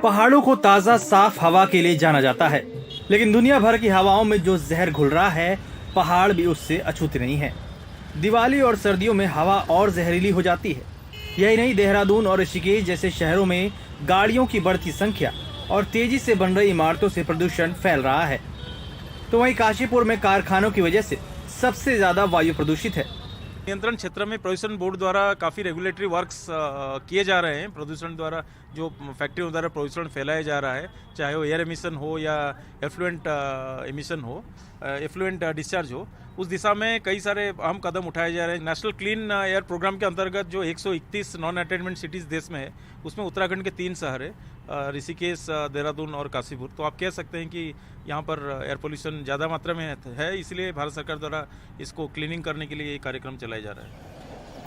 पहाड़ों को ताज़ा साफ हवा के लिए जाना जाता है, लेकिन दुनिया भर की हवाओं में जो जहर घुल रहा है, पहाड़ भी उससे अछूते नहीं है। दिवाली और सर्दियों में हवा और जहरीली हो जाती है। यही नहीं, देहरादून और ऋषिकेश जैसे शहरों में गाड़ियों की बढ़ती संख्या और तेजी से बन रही इमारतों से प्रदूषण फैल रहा है। तो वहीं काशीपुर में कारखानों की वजह से सबसे ज्यादा वायु प्रदूषित है। नियंत्रण क्षेत्र में प्रदूषण बोर्ड द्वारा काफ़ी रेगुलेटरी वर्क्स किए जा रहे हैं। प्रदूषण द्वारा जो फैक्ट्रियों द्वारा प्रदूषण फैलाया जा रहा है, चाहे वो एयर एमिशन हो या एफ्लुएंट एमिशन हो, एफ्लुएंट डिस्चार्ज हो, उस दिशा में कई सारे अहम कदम उठाए जा रहे हैं। नेशनल क्लीन एयर प्रोग्राम के अंतर्गत जो 131 नॉन अटेनमेंट सिटीज़ देश में है, उसमें उत्तराखंड के 3 शहर है, ऋषिकेश, देहरादून और काशीपुर। तो आप कह सकते हैं कि यहाँ पर एयर पोल्यूशन ज़्यादा मात्रा में है, इसलिए भारत सरकार द्वारा इसको क्लीनिंग करने के लिए ये कार्यक्रम चलाया जा रहा है।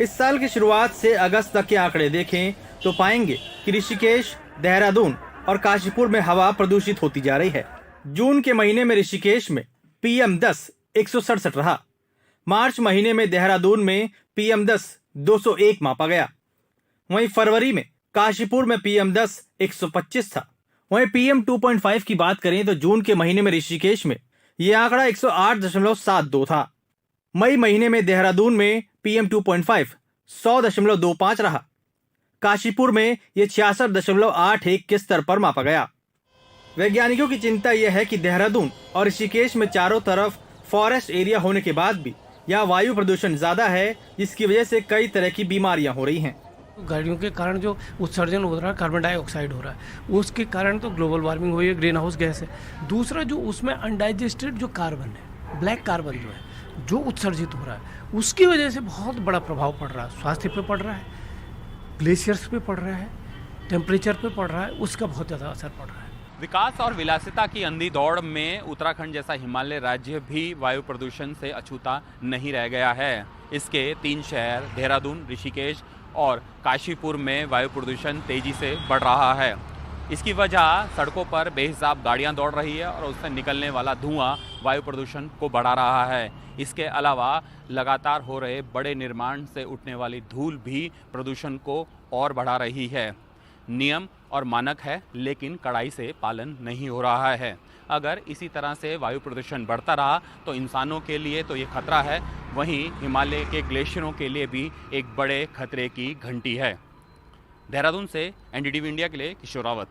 इस साल की शुरुआत से अगस्त तक के आंकड़े देखें तो पाएंगे कि ऋषिकेश, देहरादून और काशीपुर में हवा प्रदूषित होती जा रही है। जून के महीने में ऋषिकेश में PM10 167 रहा। मार्च महीने में देहरादून में PM10 201 मापा गया। वहीं फरवरी में काशीपुर में PM10 125 था। वहीं PM 2.5 की बात करें तो जून के महीने में ऋषिकेश में यह आंकड़ा 108.72 था। मई महीने में देहरादून में PM 2.5 100.25 रहा। काशीपुर में यह 66.81 के स्तर पर मापा गया। वैज्ञानिकों की चिंता यह है कि देहरादून और ऋषिकेश में चारों तरफ फॉरेस्ट एरिया होने के बाद भी यहाँ वायु प्रदूषण ज्यादा है, जिसकी वजह से कई तरह की बीमारियां हो रही हैं। गाड़ियों के कारण जो उत्सर्जन हो रहा है, कार्बन डाइऑक्साइड हो रहा है, उसके कारण तो ग्लोबल वार्मिंग हुई है, ग्रीन हाउस गैस है। दूसरा जो उसमें अनडाइजेस्टेड जो कार्बन है, ब्लैक कार्बन जो है, जो उत्सर्जित हो रहा है, उसकी वजह से बहुत बड़ा प्रभाव पड़ रहा है। स्वास्थ्य पे पड़ रहा है, ग्लेशियर्स पे पड़ रहा है, टेम्परेचर पे पड़ रहा है, उसका बहुत ज़्यादा असर पड़ रहा है। विकास और विलासिता की अंधी दौड़ में उत्तराखंड जैसा हिमालय राज्य भी वायु प्रदूषण से अछूता नहीं रह गया है। इसके 3 शहर देहरादून, ऋषिकेश और काशीपुर में वायु प्रदूषण तेजी से बढ़ रहा है। इसकी वजह सड़कों पर बेहिसाब गाड़ियां दौड़ रही है और उससे निकलने वाला धुआं वायु प्रदूषण को बढ़ा रहा है। इसके अलावा लगातार हो रहे बड़े निर्माण से उठने वाली धूल भी प्रदूषण को और बढ़ा रही है। नियम और मानक है, लेकिन कड़ाई से पालन नहीं हो रहा है। अगर इसी तरह से वायु प्रदूषण बढ़ता रहा तो इंसानों के लिए तो ये खतरा है, वहीं हिमालय के ग्लेशियरों के लिए भी एक बड़े खतरे की घंटी है। देहरादून से NDTV इंडिया के लिए किशोर रावत।